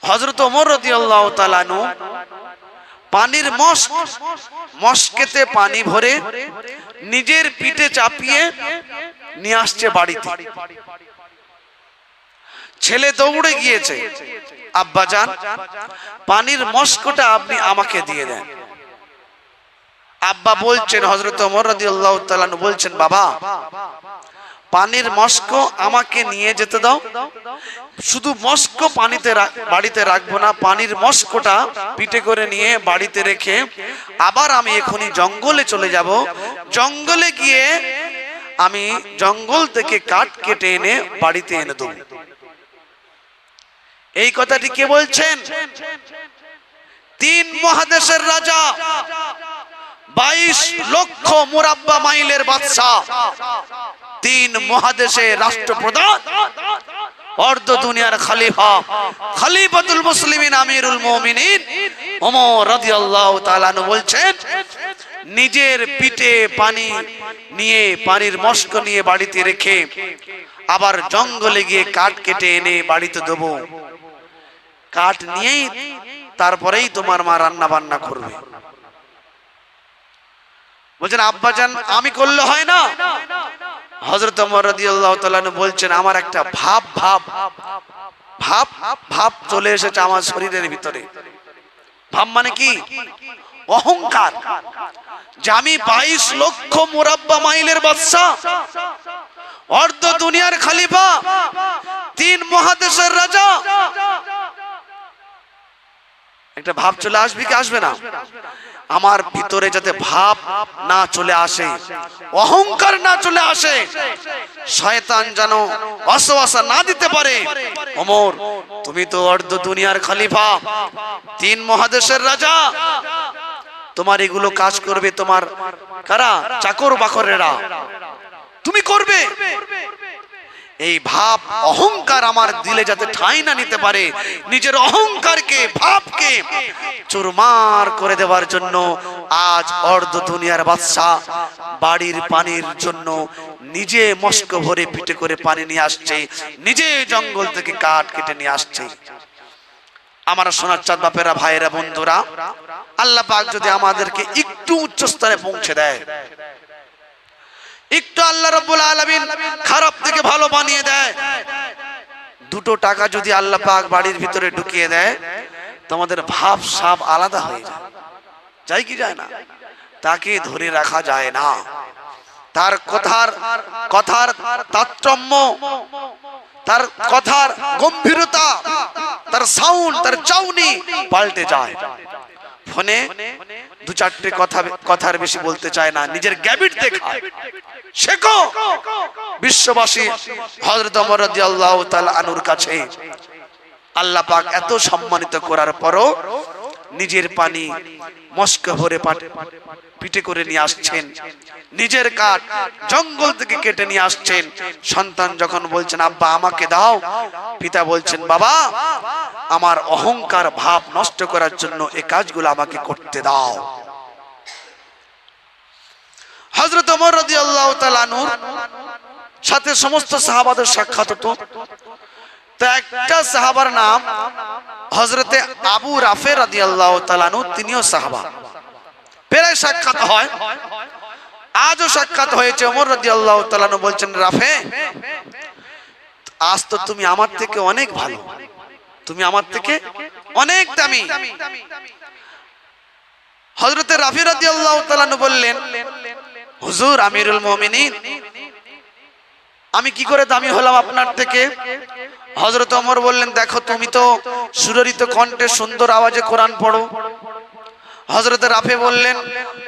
হযরত ওমর রাদিয়াল্লাহু তাআলা আনহু পানির মশকেতে পানি ভরে নিজের পিঠে চাপিয়ে নিয়ে আসছে বাড়িতে। ছেলে দৌড়ে গিয়েছে, আব্বাজান পানির মশকটা আপনি আমাকে দিয়ে দেন। আব্বা বলছেন, হযরত ওমর রাদিয়াল্লাহু তাআলা আনহু বলছেন, বাবা পানির মশক আমাকে নিয়ে যেতে দাও, শুধু মশক পানিতে বাড়িতে রাখবো না, পানির মশকটা পিঠে করে নিয়ে বাড়িতে রেখে আবার আমি এখনই জঙ্গলে চলে যাব। জঙ্গলে গিয়ে আমি জঙ্গল থেকে কাঠ কেটে এনে বাড়িতে এনে দেব। এই কথাটি কে বলছেন? তিন মহাদেশের রাজা, 22 লক্ষ মুরাব্বা মাইলের বাদশা, তিন মহাদেশের রাষ্ট্রপ্রধান, অর্ধ দুনিয়ার খলিফা, খলিফাতুল মুসলিমিন আমিরুল মুমিনিন ওমর রাদিয়াল্লাহু তাআলা আনহু বলছেন, নিজের পিঠে পানি নিয়ে পানির মশক নিয়ে বাড়িতে রেখে আবার জঙ্গলে গিয়ে কাঠ কেটে এনে বাড়িতে দেব। কাঠ নিয়েই তারপরেই তোমার মা রান্না বান্না করবে। বলছেন, আব্বাজান আমি করলে হয় না? হযরত ওমর রাদিয়াল্লাহু তাআলা বলছেন, আমার একটা ভাব চলে এসেছে আমার শরীরের ভিতরে। ভাব মানে কি? অহংকার। যে আমি 22 লক্ষ মুরাব্বা মাইলের বাদশা, অর্ধ দুনিয়ার খলিফা, তিন মহাদেশের রাজা। একটা ভাব চলে আসবে কি আসবে না? আমার ভিতরে যাতে ভাব না চলে আসে, অহংকার না চলে আসে, শয়তান যেন ওয়াসওয়াসা না দিতে পারে। ওমর তুমি তো অর্ধ দুনিয়ার খলিফা, তিন মহাদেশের রাজা, তোমার এগুলো কাজ করবে তোমার কারা? চাকর বাকরেরা, তুমি করবে। এই ভাব অহংকার আমার দিলে যাতে ঠাঁই না নিতে পারে, নিজের অহংকারকে ভাবকে চুরমার করে দেওয়ার জন্য আজ অর্ধ দুনিয়ার বাদশা বাড়ির পানির জন্য নিজে মশক ভরে পিঠে করে পানি নিয়ে আসছে, নিজে জঙ্গল থেকে কাঠ কেটে নিয়ে আসছে। আমার সোনার চাঁদ বাপেরা, ভাইয়েরা, বন্ধুরা, আল্লাহ পাক যদি আমাদেরকে একটু উচ্চ স্তরে পৌঁছে দেয়, একটু আল্লাহ রাব্বুল আলামিন খারাপ থেকে ভালো বানিয়ে দেয়, দুটো টাকা যদি আল্লাহ পাক বাড়ির ভিতরে ঢুকিয়ে দেয়, তোমাদের ভাব সাব আলাদা হয়ে যায়। যায় কি যায় না? তাকে ধরে রাখা যায় না। তার কথার তারতম্য, তার কথার গম্ভীরতা, তার সাউন্ড, তার চাউনি পাল্টে যায়। ফোনে দু চারটে কথার বেশি বলতে চায় না, নিজের গ্যাবিট দেখায়। শেখো। বিশ্ববাসী হযরত ওমর রাদিয়াল্লাহু তাআলা আনহুর কাছে আল্লাহ পাক এত সম্মানিত করার পরও নিজের পানি মশক ভরে পিঠে করে নিয়ে আসছেন, নিজের কাঠ জঙ্গল থেকে কেটে নিয়ে আসছেন। সন্তান যখন বলছেন, আব্বা আমাকে দাও, পিতা বলছেন, বাবা আমার অহংকার ভাব নষ্ট করার জন্য এই কাজগুলো আমাকে করতে দাও। হযরত ওমর রাদিয়াল্লাহু তাআলা আনহুর সাথে সমস্ত সাহাবাদের সাক্ষাৎ হতো। তো একটা সাহাবার নাম হযরতে আবু রাফে রাদিয়াল্লাহু তাআলা আনহু, তিনিও সাহাবা। প্রায় সাক্ষাৎ হয়, আজও সাক্ষাৎ হয়েছে। ওমর রাদিয়াল্লাহু তাআলা আনহু বলছেন, রাফে আজ তো তুমি আমার থেকে অনেক ভালো, তুমি আমার থেকে অনেক দামি। হযরতে রাফি রাদিয়াল্লাহু তাআলা আনহু বললেন, হুজুর আমিরুল মুমিনিন, আমি কি করে দামি হলাম আপনার থেকে? হযরত ওমর বললেন, দেখো তুমি তো সুররিত কণ্ঠে সুন্দর আওয়াজে কোরআন পড়ো। হযরত রাফি বললেন,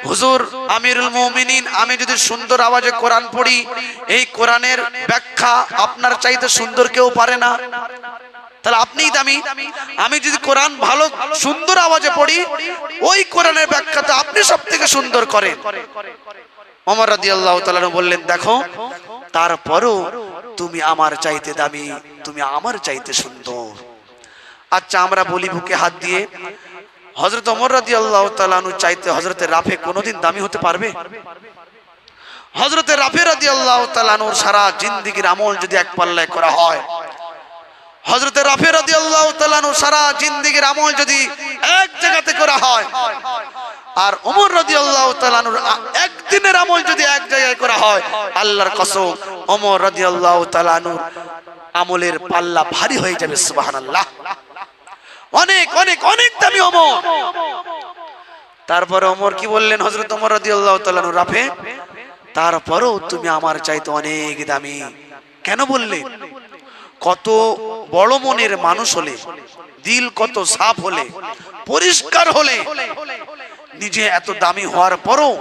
হুজুর আমিরুল মুমিনিন, আমি যদি সুন্দর আওয়াজে কোরআন পড়ি, এই কোরআনের ব্যাখ্যা আপনার চাইতে সুন্দর কেউ পারে না, তাহলে আপনিই দামি। আমি যদি কোরআন ভালো সুন্দর আওয়াজে পড়ি, ওই কোরআনের ব্যাখ্যা তো আপনি সবথেকে সুন্দর করেন। ওমর রাদিয়াল্লাহু তাআলা বললেন, দেখো তারপরও তুমি আমার চাইতে দামি, তুমি আমার চাইতে সুন্দর। আচ্ছা আমরা বলি বুকে হাত দিয়ে, হযরত ওমর রাদিয়াল্লাহু তাআলা আনহু চাইতে হযরতে রাফে কোনোদিন দামি হতে পারবে? হযরতে রাফে রাদিয়াল্লাহু তাআলা আনহুর সারা জিন্দেগীর আমল যদি এক পাল্লায় করা হয়, হযরতে রাফি রাদিয়াল্লাহু তাআলা আনহু সারা জিন্দেগীর আমল যদি এক জায়গাতে করা হয়, আর ওমর রাদিয়াল্লাহু তাআলা আনহুর একদিনের আমল যদি এক জায়গায় করা হয়, আল্লাহর কসম ওমর রাদিয়াল্লাহু তাআলা আনহুর আমলের পাল্লা ভারী হয়ে যাবে। সুবহানাল্লাহ। অনেক অনেক অনেক দামি ওমর। তারপরে ওমর কি বললেন? হযরত ওমর রাদিয়াল্লাহু তাআলা আনহু, রাফি তারপরেও তুমি আমার চাইতে অনেক দামি। কেন বললেন? কত বড় মনের মানুষ হলে, দিল কত সাফ হলে, পরিষ্কার হলে, নিজে এত দামি হওয়ার পরও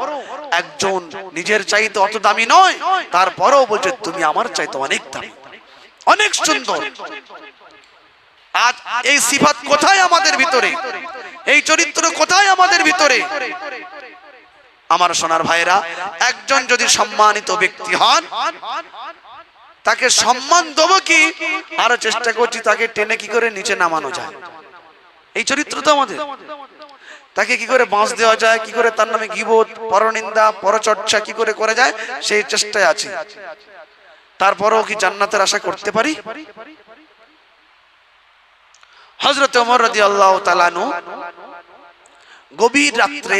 একজন নিজের চাইতে অত দামি নয়, তারপরেও বলছে তুমি আমার চাইতে অনেক দামি, অনেক সুন্দর। আজ এই সিফাত কোথায় আমাদের ভিতরে? এই চরিত্র কোথায় আমাদের ভিতরে? আমার সোনার ভাইরা, একজন যদি সম্মানিত ব্যক্তি হন, তাকে সম্মান দেব কি আরো চেষ্টা করছি তাকে টেনে কি করে নিচে নামানো যায়। এই চরিত্র তো আমাদের। তাকে কি করে বাঁশ দেওয়া যায়, কি করে তার নামে গীবত, পরনিন্দা, পরচর্চা কি করে করা যায়, সেই চেষ্টায় আছি। তারপরেও কি জান্নাতের আশা করতে পারি? হযরত ওমর রাদিয়াল্লাহু তাআলা আনহু গভীর রাত্রে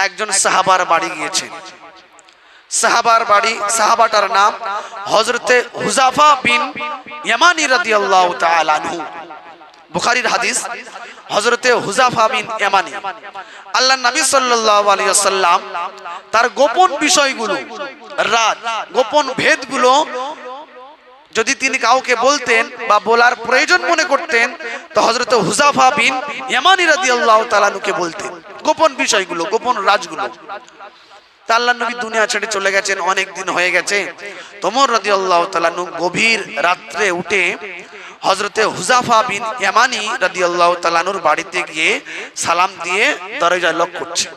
একজন সাহাবার বাড়ি গিয়েছেন। সাহাবার বাড়ি, সাহাবাটার নাম হযরতে হুযাফা বিন ইয়ামানি রাদিয়াল্লাহু তাআলা আনহু। বুখারীর হাদিস, হযরতে হুযাফা বিন ইয়ামানি আল্লাহর নবী সাল্লাল্লাহু আলাইহি ওয়াসাল্লাম তার গোপন বিষয়গুলো, রাজ গোপন ভেদগুলো যদি তিনি কাউকে বলতেন বা বলার প্রয়োজন মনে করতেন, তো হযরত হুযাফা বিন ইয়ামানি রাদিয়াল্লাহু তাআলা আনহুকে বলতেন গোপন বিষয়গুলো, গোপন রাজগুলো। তা আল্লাহর নবী দুনিয়া ছেড়ে চলে গেছেন, অনেক দিন হয়ে গেছে। ওমর রাদিয়াল্লাহু তাআলা আনহু গভীর রাত্রে উঠে হযরতে হুযাফা বিন ইয়ামানি রাদিয়াল্লাহু তাআলা আনহুর বাড়িতে গিয়ে সালাম দিয়ে দরজায় লক করছে।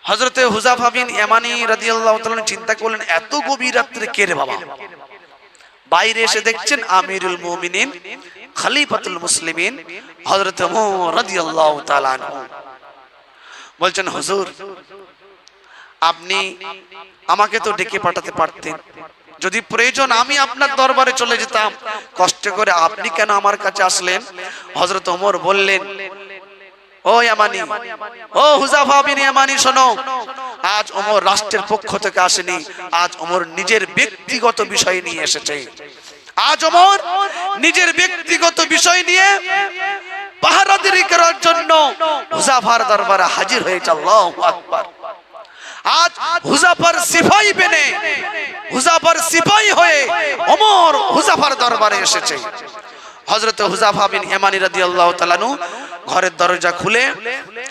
হযরতে হুযাফা বিন ইয়ামানি রাদিয়াল্লাহু তাআলা চিন্তা করলেন, এত গভীর রাত্রে কে রে বাবা? বাইরে এসে দেখছেন আমিরুল মুমিনিন খলিফাতুল মুসলিমিন হযরত ওমর রাদিয়াল্লাহু তাআলা আনহু। বলছেন, হুজুর আপনি আমাকে তো ডেকে পাঠাতে পারতেন, যদি প্রয়োজন আমি আপনার দরবারে চলে যেতাম, কষ্ট করে আপনি কেন আমার কাছে আসলেন? হযরত ওমর বললেন, ও ইয়ামানি, ও হুযাফা বিন ইয়ামানি, শোনো, আজ ওমর রাষ্ট্রের পক্ষ থেকে আসেনি, আজ ওমর নিজের ব্যক্তিগত বিষয় নিয়ে এসেছে। আজ ওমর নিজের ব্যক্তিগত বিষয় নিয়ে পাহারাদারি করার জন্য হুযাফার দরবারে হাজির হয়েছে। আল্লাহু আকবার। আজ হুযাফার সিপাহী বেনে, হুযাফার সিপাহী হয়ে ওমর হুযাফার দরবারে এসেছে। হযরত হুযাফা বিন ইয়ামানি রাদিয়াল্লাহু তাআলা আনহু ঘরের দরজা খুলে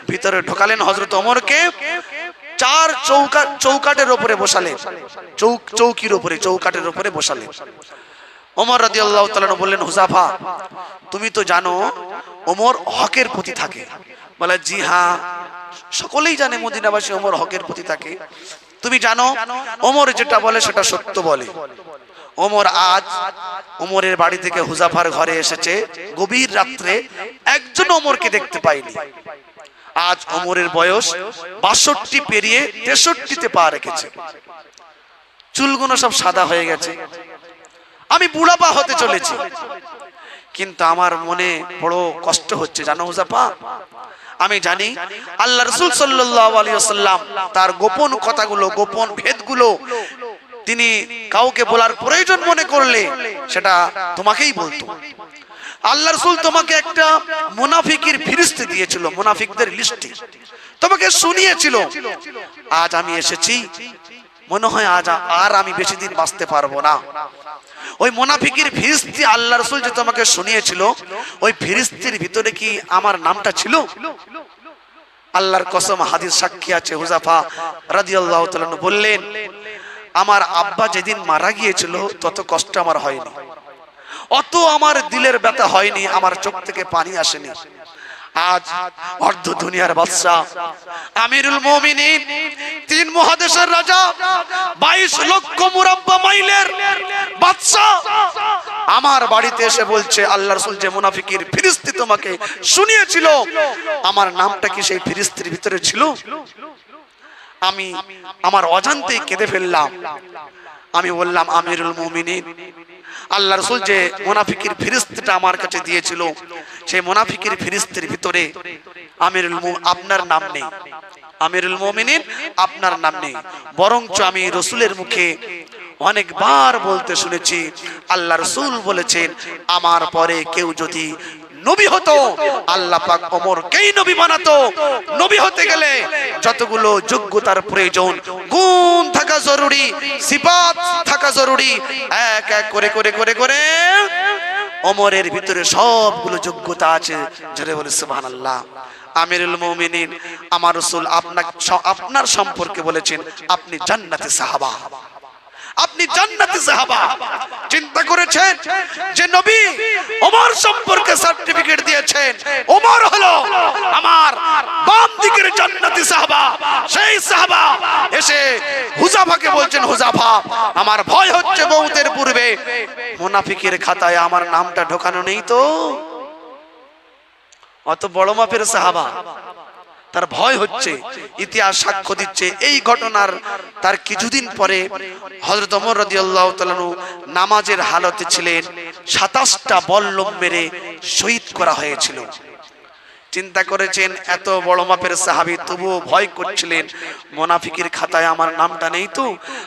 ভিতরে ঢোকালেন। হযরত ওমরকে চার চৌকাটের উপরে বসালেন, চৌকির উপরে, চৌকাটের উপরে বসালেন। ওমর রাদিয়াল্লাহু তাআলা আনহু বললেন, হুযাফা তুমি তো জানো ওমর হকের প্রতি থাকে। বলে, জি হ্যাঁ, সকলেই জানে মদিনাবাসী ওমর হকের প্রতি থাকে। তুমি জানো ওমর যেটা বলে সেটা সত্য বলে। ওমর আজ ওমরের বাড়ি থেকে হুযাফার ঘরে এসেছে, গভীর রাত্রে একজন ওমরকে দেখতে পাইনি। আজ ওমরের বয়স ৬২ পেরিয়ে ৬৩-তে পা রেখেছে, চুলগুলো সব সাদা হয়ে গেছে, আমি বুড়াপা হতে চলেছি। কিন্তু আমার মনে বড় কষ্ট হচ্ছে, জানো হুযাফা, আমি জানি আল্লাহ রাসূল সাল্লাল্লাহু আলাইহি ওয়াসাল্লাম তার গোপন কথাগুলো, গোপন ভেদগুলো তিনি কাউকে বলার প্রয়োজন মনে করলে সেটা তোমাকেই বলতো। আল্লাহ রাসূল তোমাকে একটা মুনাফিকের ফেরেশতা দিয়েছিল, মুনাফিকদের লিস্টে তোমাকে শুনিয়েছিল। আজ আমি এসেছি, মনে হয় আজ আর আমি বেশি দিন বাঁচতে পারবো না। ওই মুনাফিকের ফেরেশতা আল্লাহ রাসূল যে তোমাকে শুনিয়েছিল, ওই ফেরেশতার ভিতরে কি আমার নামটা ছিল? আল্লাহর কসম, হাদিস সাক্ষী আছে। হুযাফা রাদিয়াল্লাহু তাআলা বললেন, আমার আব্বা যেদিন মারা গিয়েছিল তত কষ্ট আমার হয়নি, অত আমার দিলের ব্যথা হয়নি, আমার চোখ থেকে পানি আসেনি। আজ অর্ধ দুনিয়ার বাদশা, আমিরুল মুমিনিন, 3 মহাদেশের রাজা, 22 লক্ষ মুরাব্বা মাইলের বাদশা আমার বাড়িতে এসে বলছে, আল্লাহর রাসূল যে মুনাফিকের ফেরেশতা তোমাকে শুনিয়েছিল, আমার নামটা কি সেই ফেরেশতার ভিতরে ছিল? আমি আমার অজান্তেই কেঁদে ফেললাম। আমি বললাম, আমিরুল মুমিনিন, আল্লাহ রাসূল যে মুনাফিকের ফেরেশতাটা আমার কাছে দিয়েছিল, সেই মুনাফিকের ফেরেশতার ভিতরে আমিরুল মুমিনিন আপনার নাম নেই, আমিরুল মুমিনিন আপনার নাম নেই, বরঞ্চ আমি রাসূলের মুখে অনেকবার বলতে শুনেছি, আল্লাহ রাসূল বলেছেন আমার পরে কেউ যদি নবী হতো আল্লাহ পাক ওমরকেই নবী বানাতো। নবী হতে গেলে যতগুলো যোগ্যতার প্রয়োজন, গুণ থাকা জরুরি, সিফাত থাকা জরুরি, এক এক করে করে করে করে ওমরের ভিতরে সবগুলো যোগ্যতা আছে। জোরে বলে সুবহানাল্লাহ। আমিরুল মুমিনিন আমার রাসূল আপনার সম্পর্কে বলেছেন আপনি জান্নাতি সাহাবা, আপনি জান্নাতি সাহাবা। চিন্তা করেছেন যে নবী ওমর সম্পর্কে সার্টিফিকেট দিয়েছেন, ওমর হলো আমার বাম দিকের জান্নাতি সাহাবা। সেই সাহাবা এসে হুযাফাকে বলছেন, হুযাফা আমার ভয় হচ্ছে মউতের পূর্বে মুনাফিকের খাতায় আমার নামটা ঢোকানো নেই তো। অত বড় মাপের সাহাবা, তার ভয় হচ্ছে। ইতিহাস সাক্ষ্য দিচ্ছে এই ঘটনার তার কিছুদিন পরে হযরত ওমর রাদিয়াল্লাহু তাআলা নামাজের হালতে ছিলেন, ২৭টা বল্লম মেরে শহীদ করা হয়েছিল। চিন্তা করেছেন এত বড় মাপের সাহাবী তবুও ভয় করছিলেন মুনাফিকের খাতায় আমার নামটা নেই তো।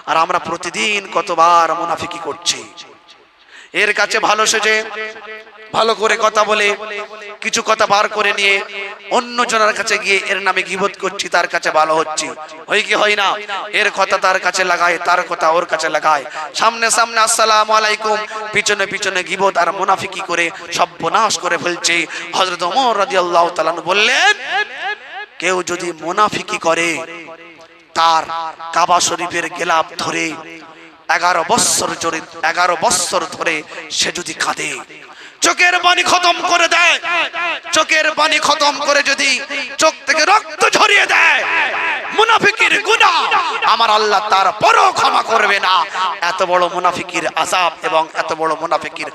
আর আমরা প্রতিদিন কতবার মুনাফিকি করছি। এর কাছে ভালো সেজে ভালো করে কথা বলে কিছু কথা বার করে নিয়ে অন্য জনের কাছে গিয়ে এর নামে গীবত করছি, তার কাছে ভালো হচ্ছি, হয় কি হয় না? এর কথা তার কাছে লাগায়, তার কথা ওর কাছে লাগায়, সামনে সামনে আসসালামু আলাইকুম, পিছনে পিছনে গীবত আর মুনাফিকি করে সর্বনাশ করে ফেলছে। হযরত ওমর রাদিয়াল্লাহু তাআলা বললেন কেউ যদি মুনাফিকি করে তার কাবা শরীফের গেলাপ ধরে 11 বছর ধরে সে যদি কাঁদে, চোখের পানি খতম করে দেয়, চোখের পানি খতম করে যদি চোখ থেকে রক্ত ঝরিয়ে দেয়, মুনাফিকের গুনাহ আমার আল্লাহ তার পরও ক্ষমা করবে না। এত বড় মুনাফিকের আযাব এবং এত বড় মুনাফিকের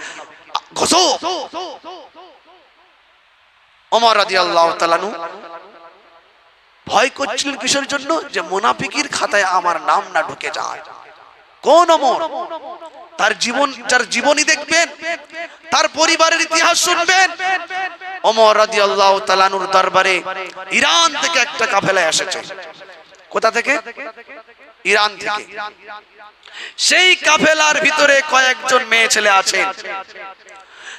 গজব। ওমর রাদিয়াল্লাহু তাআলা ভয় করছিলেন কিসের জন্য? যে মুনাফিকের খাতায় আমার নাম না ঢুকে যায়। কোন ওমর? তার জীবন, যার জীবনী দেখবেন, তার পরিবারের ইতিহাস শুনবেন। ওমর রাদিয়াল্লাহু তাআলা আনহুর দরবারে ইরান থেকে একটা কাফেলা এসেছে। কোথা থেকে? ইরান থেকে। সেই কাফেলার ভিতরে কয়েকজন মেয়ে ছেলে আছেন।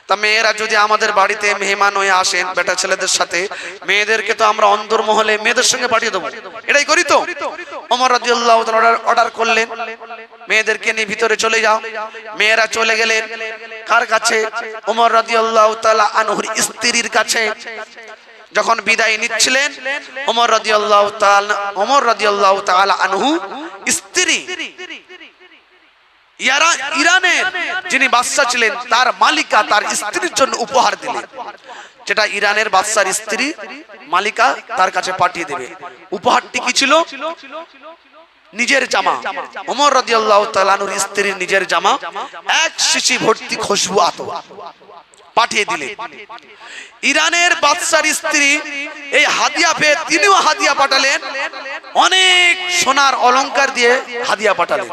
তা মেয়েরা যদি আমাদের বাড়িতে মেহমান হয়ে আসেন বেটা ছেলেদের সাথে, মেয়েদেরকে তো আমরা অন্দরমহলে মেয়েদের সঙ্গে পাঠিয়ে দেবো, এটাই করি তো। ওমর রাদিয়াল্লাহু তাআলা অর্ডার করলেন মেয়েদেরকে নিয়ে ভিতরে চলে যাও। মেয়েরা চলে গেলেন কার কাছে? ওমর রাদিয়াল্লাহু তাআলা আনহুর স্ত্রীর কাছে। যখন বিদায় নিচ্ছিলেন ওমর রাদিয়াল্লাহু তাআলা আনহু স্ত্রী ইরানের যিনি বাদশা ছিলেন তার মালিকা তার স্ত্রীর জন্য উপহার দিলেন, যেটা ইরানের বাদশার স্ত্রী মালিকা তার কাছে পাঠিয়ে দেবে। উপহারটি কি ছিল? নিজের জামা। ওমর রাদিয়াল্লাহু তাআলা আনহুর স্ত্রীর নিজের জামা, এক শিশি ভর্তি খুশবু আতর পাঠিয়ে দিলেন। ইরানের বাদশার স্ত্রী এই হাদিয়া পেয়ে তিনিও হাদিয়া পাঠালেন, অনেক সোনার অলংকার দিয়ে হাদিয়া পাঠালেন,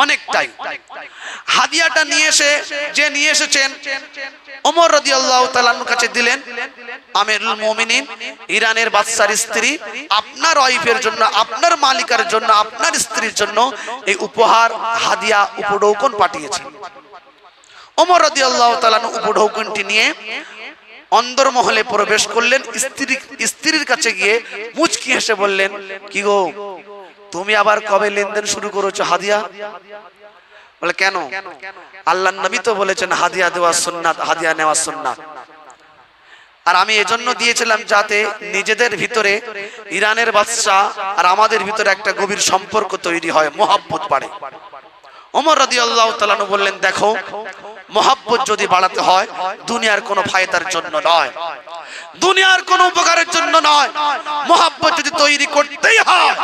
অনেকটাই। হাদিয়াটা নিয়ে এসেছেন ওমর রাদিয়াল্লাহু তাআলা আনহুর কাছে দিলেন। আমিরুল মুমিনিন ইরানের বাদশার স্ত্রী আপনার ওয়াইফের জন্য, আপনার মালিকার জন্য, আপনার স্ত্রীর জন্য এই উপহার হাদিয়া উপঢৌকন পাঠিয়েছেন। ওমর রাদিয়াল্লাহু তাআলা আনহু উপঢৌকনটি নিয়ে অন্দরমহলে প্রবেশ করলেন। স্ত্রীর কাছে গিয়ে মুচকি হেসে বললেন, কি গো তুমি আবার কবে লেনদেন শুরু করেছো হাদিয়া? বলে কেন? আল্লাহর নবী তো বলেছেন হাদিয়া দেওয়া সুন্নাত, হাদিয়া নেওয়া সুন্নাত। আর আমি এজন্য দিয়েছিলাম যাতে নিজেদের ভিতরে ইরানের বাদশা আর আমাদের ভিতরে একটা গভীর সম্পর্ক তৈরি হয়, মহব্বত বাড়ে। ওমর রাদিয়াল্লাহু তাআলা বললেন, দেখো মহব্বত যদি বাড়াতে হয় দুনিয়ার কোনো ফায়দার জন্য নয়, দুনিয়ার কোনো উপকারের জন্য নয়, মহব্বত যদি তৈরি করতেই হয়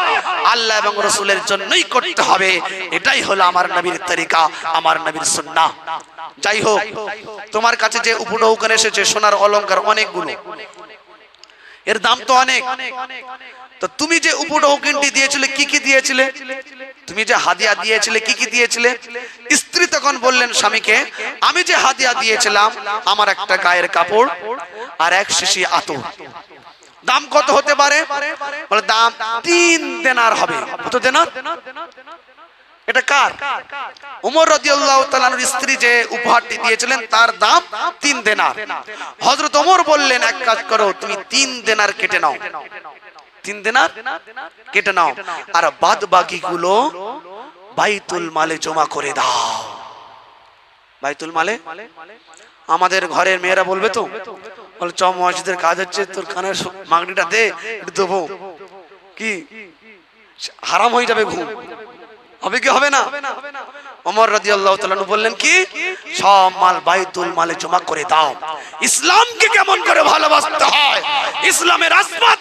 আল্লাহ এবং রাসূলের জন্যই করতে হবে। এটাই হলো আমার নবীর তরিকা, আমার নবীর সুন্নাহ। যাই হোক, তোমার কাছে যে উপঢৌকন এসেছে সোনার অলংকার অনেকগুলো, এর দাম তো অনেক। তো তুমি যে উপঢৌকনটি দিয়েছিলে কি কি দিয়েছিলে? তুমি যে হাদিয়া দিয়েছিলে কি কি দিয়েছিলে? স্ত্রী তখন বললেন স্বামীকে, আমি যে হাদিয়া দিয়েছিলাম আমার একটা গায়ের কাপড় আর এক শিশি আতর। দাম কত হতে পারে? বলে দাম 3 দেনার হবে। কত দেনার? এটা কার? ওমর রাদিয়াল্লাহু তাআলা আনহুর স্ত্রী যে উপহারটি দিয়েছিলেন তার দাম 3 দেনার। হযরত ওমর বললেন, এক কাজ করো, তুমি 3 দেনার কেটে নাও, 3 দেনার কেটে নাও, আর বাদ বাকিগুলো বাইতুল মালে জমা করে দাও। বাইতুল মালে আমাদের ঘরের মেয়েরা বলবে তো, বলে চ মসজিদের কাজ হচ্ছে, তোর কানের মাগনিটা দে, একটু দেবো। কি হারাম হয়ে যাবে, ঘুম হবে কি হবে না? ওমর রাদিয়াল্লাহু তাআলা আনহু বললেন কি, সব মাল বাইতুল মালে জমা করে দাও। ইসলামকে কেমন করে ভালোবাসতে হয়, ইসলামের আজমত,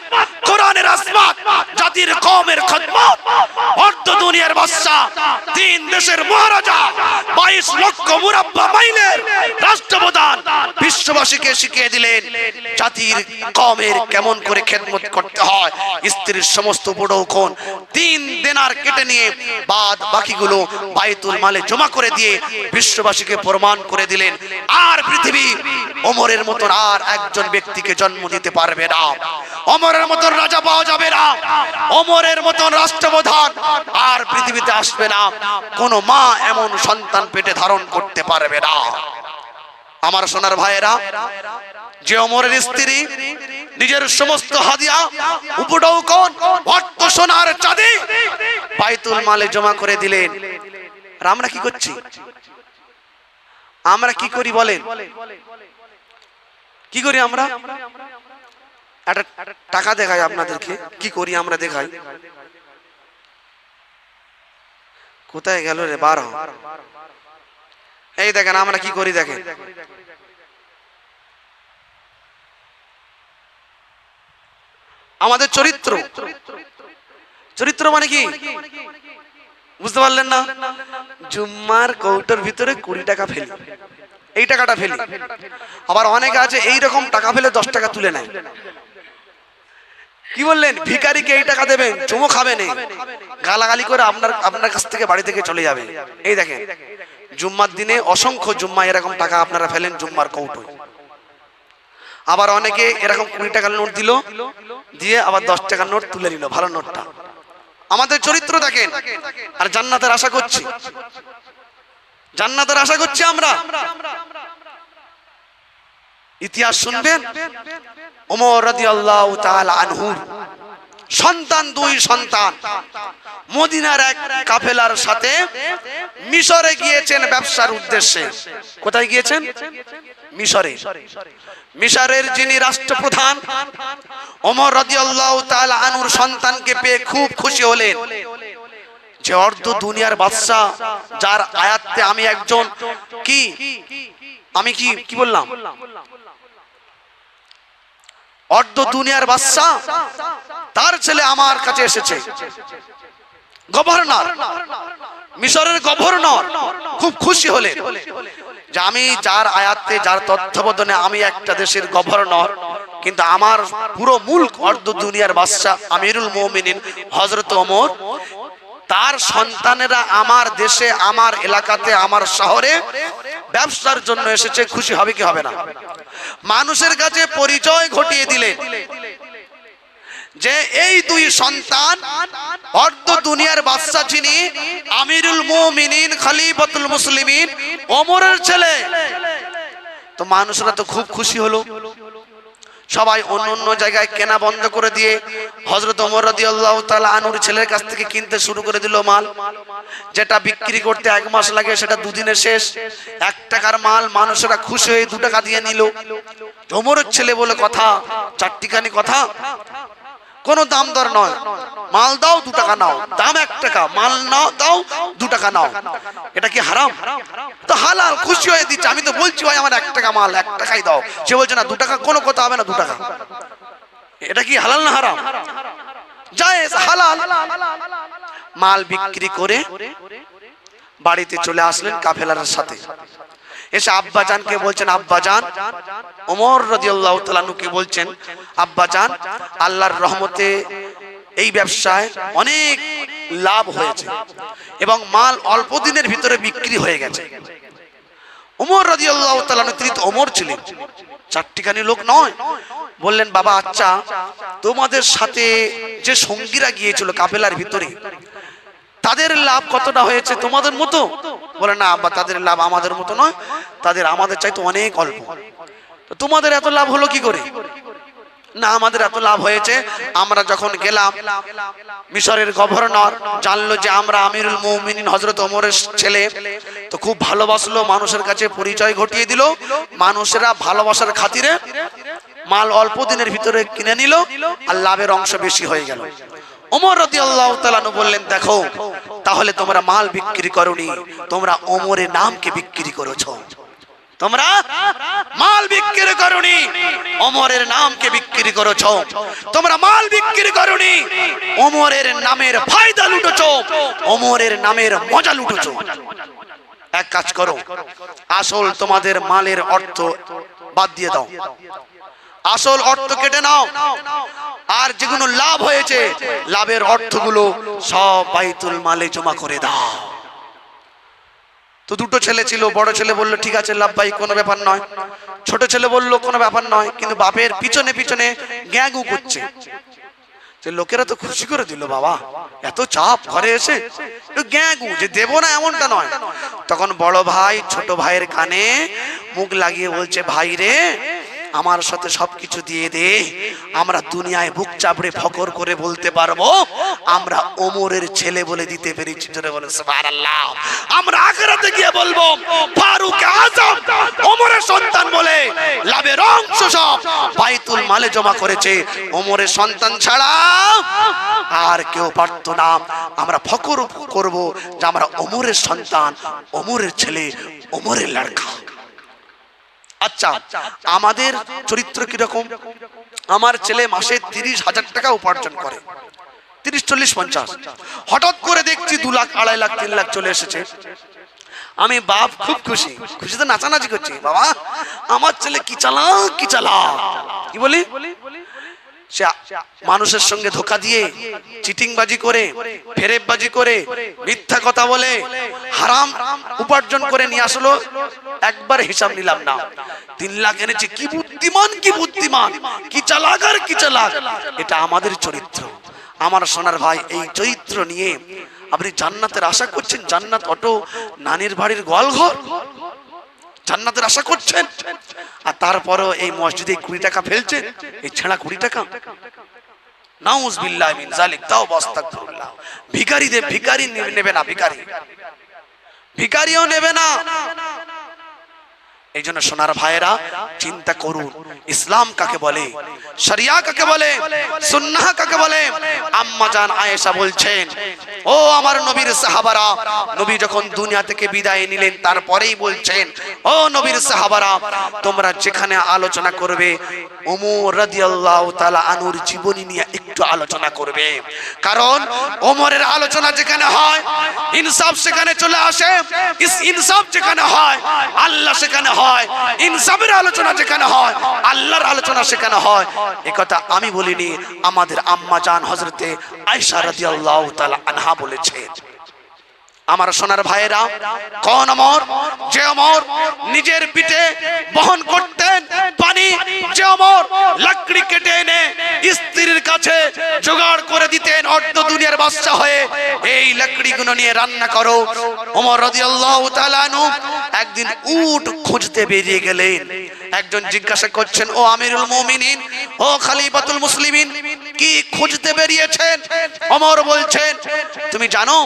কোরআনের আজমত, জাতির কওমের খিদমত, অর্ধ দুনিয়ার বাদশা, 3 দেশের মহারাজা, 22 লক্ষ মুরাব্বা মাইলের রাষ্ট্রপ্রধান বিশ্ববাসীকে শিখিয়ে দিলেন জাতির কওমের কেমন করে খেদমত করতে হয়। স্ত্রীর সমস্ত উপঢৌকন 3 দেনার কেটে নিয়ে বাদ বাকিগুলো বাইতুল মালে জমা করে দিয়ে বিশ্ববাসীকে প্রমাণ করে দিলেন, আর পৃথিবী ওমরের মতন আর একজন ব্যক্তিকে জন্ম দিতে পারবে না, ওমরের মতন রাজা পাওয়া যাবে না, ওমরের মতন রাষ্ট্রপ্রধান আর পৃথিবীতে আসবে না, কোন মা এমন সন্তান পেটে ধারণ করতে পারবে না। আমার সোনার ভাইয়েরা, যে ওমরের স্ত্রী নিজের সমস্ত হাদিয়া, উপঢৌকন, অর্থ সোনার চাঁদি বাইতুল মালে জমা করে দিলেন, আর আমরা কি করছি? আমরা কি করি বলেন? কি করি আমরা? একটা টাকা দেখাই আপনাদেরকে, কি করি আমরা দেখাই। কোথায় গেল রে? 12। এই দেখেন আমরা কি করি, দেখেন। আমাদের চরিত্র, চরিত্র মানে কি বুঝতে পারলেন না? জুম্মার কৌটোর ভিতরে 20 টাকা ফেলি, এই টাকাটা ফেলি। আবার অনেকে আছে এইরকম টাকা ফেলে 10 টাকা তুলে নেয়। কি বললেন? ভিখারিকে এই টাকা দেবেন, চুমো খাবেন, গালাগালি করে আপনার কাছ থেকে বাড়ি থেকে চলে যাবে। এই দেখেন, জুম্মার দিনে অসংখ্য জুম্মা এরকম টাকা আপনারা ফেলেন জুম্মার কৌটোয়। আবার অনেকে এরকম 20 টাকার নোট দিল, দিয়ে আবার 10 টাকার নোট তুলে নিল, ভালো নোটটা। আমাদের চরিত্র দেখেন। আর জান্নাতের আশা করছি, জান্নাতের আশা করছি আমরা। ইতিহাস শুনবেন, ওমর রাদিয়াল্লাহু তাআলা আনহুর সন্তান, 2 সন্তান মদিনার এক কাফেলার সাথে মিশরে গিয়েছেন ব্যবসার উদ্দেশ্যে। কোথায় গিয়েছেন? মিশরে। মিশরের যিনি রাষ্ট্রপ্রধান, ওমর রাদিয়াল্লাহু তাআলা আনহুর সন্তানকে পেয়ে খুব খুশি হলেন, যে অর্ধ দুনিয়ার বাদশা, যার আয়াতে আমি একজন কি, আমি কি বললাম, অর্ধ দুনিয়ার বাদশা, তার ছেলে আমার কাছে এসেছে। গভর্নর, মিশরের গভর্নর খুব খুশি হলেন যে আমি যার আয়াতে, যার তত্ত্বাবধানে আমি একটা দেশের গভর্নর, কিন্তু আমার পুরো মুলক অর্ধ দুনিয়ার বাদশা আমিরুল মুমিনিন হযরত ওমর, তার সন্তানেরা আমার দেশে, আমার এলাকাতে, আমার শহরে ব্যবসার জন্য এসেছে। খুশি হবে কি হবে না? মানুষের কাছে পরিচয় ঘটিয়ে দিলেন যে এই 2 সন্তান অর্ধ দুনিয়ার বাদশা যিনি আমিরুল মুমিনিন খলিফাতুল মুসলিমিন ওমরের ছেলে। তো মানুষরা তো খুব খুশি হলো। সবাই অন্য জায়গায় কেনা বন্ধ করে দিয়ে হযরত ওমর রাদিয়াল্লাহু তাআলা আনহুর ছেলের কাছ থেকে কিনতে শুরু করে দিল মাল। যেটা বিক্রি করতে 1 মাস লাগে সেটা 2 দিনে শেষ। 1 টাকার মাল মানুষরা খুশি হয়ে 2 টাকা দিয়ে নিল। ওমরের ছেলে বলে কথা, চারটিখানি কথা, কোনো দাম দর নয়, মাল দাও 2 টাকা নাও, দাম 1 টাকা, মাল নাও দাও 2 টাকা নাও। এটা কি হারাম? তো হালাল, খুশি হয়ে দিচ্ছে। আমি তো বলছি ভাই আমার 1 টাকা মাল 1 টাকাই দাও, সে বলছে না 2 টাকা, কোনো কথা হবে না 2 টাকা। এটা কি হালাল না হারাম? জায়েজ, হালাল। মাল বিক্রি করে বাড়িতে চলে আসলেন কাফেলার সাথে। এসে আব্বাজানকে বলছেন, আব্বাজান, ওমর রাদিয়াল্লাহু তাআলা আনহুকে বলছেন, আব্বাজান, আল্লাহর রহমতে এই ব্যবসায় অনেক লাভ হয়েছে এবং মাল অল্প দিনের ভিতরে বিক্রি হয়ে গেছে। ওমর রাদিয়াল্লাহু তাআলা আনহু, তিনি তো ওমর ছিলেন, চারটিখানি লোক নয়। বললেন, বাবা আচ্ছা, তোমাদের সাথে যে সঙ্গীরা গিয়েছিল কাফেলার ভিতরে, তাদের লাভ কতটা হয়েছে তোমাদের মতো? বলে, না আব্বা, তাদের লাভ আমাদের মতো নয়, তাদের আমাদের চাইতে অনেক অল্প। তো তোমাদের এত লাভ হলো কি করে? না, আমাদের এত লাভ হয়েছে, আমরা যখন গেলাম, মিশরের গভর্নর জানলো যে আমরা আমিরুল মুমিনিন হযরত ওমরের ছেলে, তো খুব ভালোবাসলো, মানুষের কাছে পরিচয় ঘটিয়ে দিল। মানুষেরা ভালোবাসার খাতিরে মাল অল্প দিনের ভিতরে কিনে নিল, আর লাভের অংশ বেশি হয়ে গেল। ওমর রাদিয়াল্লাহু তাআলা আনহু বললেন, দেখো, তাহলে তোমরা মাল বিক্রি করোনি, তোমরা ওমরের নামকে বিক্রি করেছো। তোমরা মাল বিক্রি করোনি, ওমরের নামকে বিক্রি করেছো। তোমরা মাল বিক্রি করোনি, ওমরের নামের ফায়দা লুটেছো, ওমরের নামের মজা লুটেছো। এক কাজ করো, আসল তোমাদের মালের অর্থ বাদ দিয়ে দাও, আসল অর্থ কেটে নাও, আর যেগুলো লাভ হয়েছে লাভের অর্থগুলো সব বাইতুল মালে জমা করে দাও। তো দুটো ছেলে ছিল, বড় ছেলে বললো ঠিক আছে লাভবাই, কোনো ব্যাপার নয়। ছোট ছেলে বললো কোনো ব্যাপার নয়, কিন্তু বাপের পিছনে পিছনে গ্যাগু করছে। লোকেরা তো খুশি করে দিল, বাবা এত চাপ ঘরে এসে গ্যাগু যে দেবো না এমনটা নয়। তখন বড় ভাই ছোট ভাইয়ের কানে মুখ লাগিয়ে বলছে, ভাই রে, আমার সাথে সবকিছু দিয়ে দে, আমরা দুনিয়ায় বুক চাপড়ে ফকর করে বলতে পারবো আমরা ওমরের ছেলে বলে দিতে পেরেছি। জোরে বলে সুবহানাল্লাহ। আমরা আখিরাতে গিয়ে বলবো ফারুক আযম ওমরের সন্তান বলে লাভের অংশ সব বাইতুল মালে জমা করেছে। ওমরের সন্তান ছাড়া আর কেউ পারতো না। আমরা ফকর করব যে আমরা ওমরের সন্তান, ওমরের ছেলে, ওমরের লড়কা। আচ্ছা, আমাদের চরিত্র কিরকম? আমার ছেলে মাসে 30,000 টাকা উপার্জন করে, 30, 40, 50। হঠাৎ করে দেখছি 2 লাখ, 2.5 লাখ, 3 লাখ চলে এসেছে। আমি বাপ খুব খুশি, খুশিতে নাচানাচি করছি, বাবা আমার ছেলে কি চালাক, কি চালাক। কি বলি? সে মানুষের সঙ্গে ধোঁকা দিয়ে, চিটিংবাজি করে, ফেরেববাজি করে, মিথ্যা কথা বলে হারাম উপার্জন করে নিয়ে আসলো। একবার হিসাব নিলাম না, 3 লাখ এনেছে। কি বুদ্ধিমান, কি বুদ্ধিমান, কি চালাক আর কি চালাক। এটা আমাদের চরিত্র। আমার সোনার ভাই, এই চরিত্র নিয়ে আপনি জান্নাতের আশা করছেন? জান্নাত অটো নানির বাড়ির গোয়ালঘর, জান্নাতের আশা করছেন? আর তারপরও এই মসজিদে 20 টাকা ফেলছেন, এই ছেঁড়া 20 টাকা। নাউজুবিল্লাহি মিন যালিক, তাও আস্তাগফিরুল্লাহ। ভিখারিদের ভিখারি নেবে না, ভিখারিও নেবে না। এই জন্য সোনার ভাইয়েরা চিন্তা করুন, ইসলাম কাকে বলে, শরিয়া কাকে বলে, সুন্নাহ কাকে বলে। আম্মা জান আয়েশা বলছেন, ও আমার নবীর সাহাবারা, নবী যখন দুনিয়া থেকে বিদায় নিলেন তারপরেই বলছেন, ও নবীর সাহাবারা, তোমরা যেখানে আলোচনা করবে ওমর রাদিয়াল্লাহু তাআলা আনহুর জীবনী নিয়ে একটু আলোচনা করবে। কারণ ওমরের আলোচনা যেখানে হয় ইনসাফ সেখানে চলে আসে, ইনসাফ যেখানে হয় আল্লাহ সেখানে হয়, ইনসাফের আলোচনা যেখানে হয় আল্লাহর আলোচনা সেখানে হয়। একথা আমি বলিনি, আমাদের আম্মা জান হযরতে আয়েশা রাদিয়াল্লাহু তাআলা আনহা বলেছেন। আমার সোনার ভাইয়েরা, কোন ওমর? যে ওমর নিজের পিঠে বহন করতেন পানি, যে ওমর লাকড়ি কেটে এনে স্ত্রীর কাছে জোগাড় করে দিতেন অর্ধ দুনিয়ার বাদশা হয়ে, এই লাকড়িগুলো নিয়ে রান্না করো। ওমর রাদিয়াল্লাহু তাআলা আনহু একদিন উট খুঁজতে বেরিয়ে গেলেন। একজন জিজ্ঞাসা করছেন, ও আমিরুল মুমিনিন, ও খলিফাতুল মুসলিমিন, কি খুঁজতে বেরিয়েছেন? ওমর বলছেন, তুমি জানো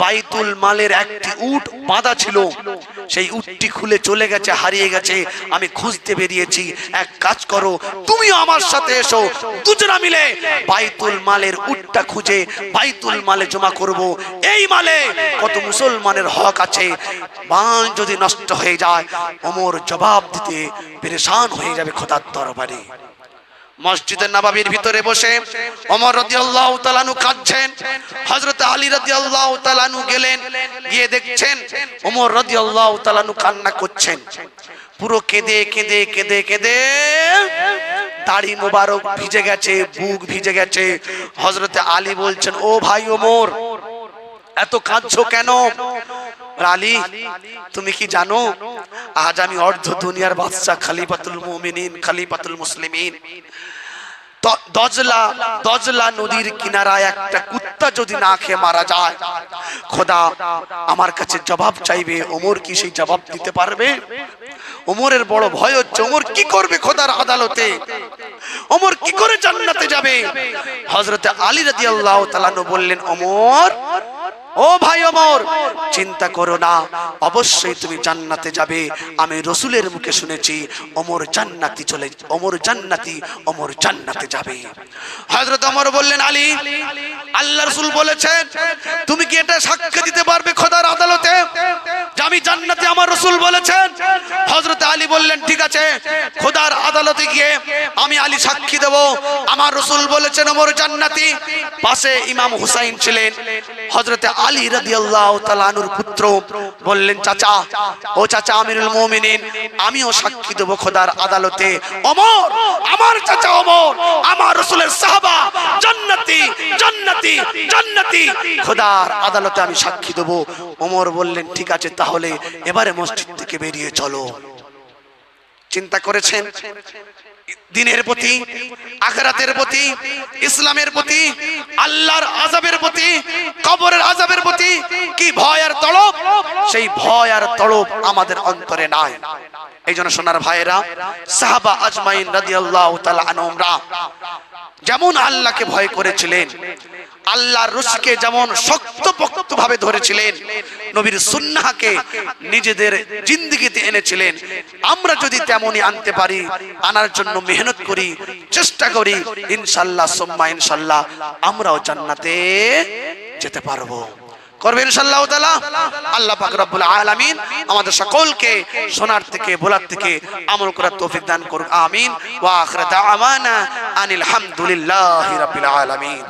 বাইতুল মালের একটি উট বাঁধা ছিল, সেই উটটি খুলে চলে গেছে, হারিয়ে গেছে, আমি খুঁজতে বেরিয়েছি। এক কাজ করো, তুমিও আমার সাথে এসো, দুজনা মিলে বাইতুল মালের উটটা খুঁজে বাইতুল মালে জমা করব। এই মালে কত মুসলমানের হক আছে, মাল যদি নষ্ট হয়ে যায় ওমর জবাব দিতে পেরেশান হয়ে যাবে খোদার দরবারে। মসজিদে নববীর ভিতরে বসে ওমর রাদিয়াল্লাহু তাআলা আনহু কাঁদছেন। হযরত আলী রাদিয়াল্লাহু তাআলা আনহু গেলেন, গিয়ে দেখছেন ওমর রাদিয়াল্লাহু তাআলা আনহু কান্না করছেন। পুরো কেঁদে কেঁদে কেঁদে কেঁদে দাড়ি মোবারক ভিজে গেছে, বুক ভিজে গেছে। হযরত আলী বলছেন, ও ভাই ওমর, এত কাঁদছো কেন? আলী, তুমি কি জানো আজ আমি অর্ধ দুনিয়ার বাদশা, খলিফাতুল মুমিনিন, খলিফাতুল মুসলিমিন, দজলা নদীর কিনারায় একটা কুত্তা যদি না খেয়ে মারা যায়, খোদা আমার কাছে জবাব চাইবে, ওমর কি সেই জবাব দিতে পারবে? ওমরের বড় ভয় হচ্ছে, ওমর কি করবে খোদার আদালতে? ওমর কি করে জান্নাতে যাবে? হযরত আলী রাদিয়াল্লাহু তাআলা বললেন, ওমর, ও ভাই ওমর, চিন্তা করো না, অবশ্যই তুমি জান্নাতে যাবে। আমি রাসূলের মুখে শুনেছি ওমর জান্নাতি ওমর জান্নাতে যাবে। হযরত ওমর বললেন, আলী, আল্লাহর রাসূল বলেছেন, তুমি কি এটা সাক্ষ্য দিতে পারবে খোদার আদালতে যে আমি জান্নাতে? আমার রাসূল বলেছেন। হযরত আলী বললেন, ঠিক আছে, খোদার আদালতে গিয়ে আমি আলী সাক্ষী দেব, আমার রাসূল বলেছেন ওমর জান্নাতি। পাশে ইমাম হুসাইন ছিলেন, হযরত আলী রাদিয়াল্লাহু তাআলা আনহুর পুত্র। বললেন, চাচা, ও চাচা আমিরুল মুমিনিন, আমিও সাক্ষী দেব খোদার আদালতে, ওমর, আমার চাচা ওমর, আমার রাসূলের সাহাবা, জান্নাতি জান্নাতি জান্নাতি, খোদার আদালতে আমি সাক্ষী দেব। ওমর বললেন, ঠিক আছে, তাহলে এবারে মসজিদ থেকে বেরিয়ে চলো। চিন্তা করেছেন দিনের প্রতি, আখিরাতের প্রতি, ইসলামের প্রতি, আল্লাহর আযাবের প্রতি, কবরের আযাবের প্রতি কি ভয় আর তড়প? সেই ভয় আর তড়প আমাদের অন্তরে নাই। এইজন্য সোনার ভাইয়েরা, সাহাবা আজমাইন রাদিয়াল্লাহু তাআলা আনহুমরা যেমন আল্লাহকে ভয় করেছিলেন, আল্লাহর রশিকে যেমন শক্তপোক্ত ভাবে ধরেছিলেন, নবীর সুন্নাহকে নিজেদের জিন্দেগিতে এনেছিলেন, আমরা যদি তেমনই আনতে পারি, আনার জন্য মেহনত করি, চেষ্টা করি, ইনশাআল্লাহ সুম্মা ইনশাআল্লাহ আমরাও জান্নাতে যেতে পারবো। করবে ইনশাআল্লাহ তাআলা। আল্লাহ পাক রব্বুল আলামিন আমাদের সকলকে শোনার থেকে, বলার থেকে আমল করার তৌফিক দান করুন। আমিন। ওয়া আখির দাওয়ানা আনিল হামদুলিল্লাহি রাব্বিল আলামিন।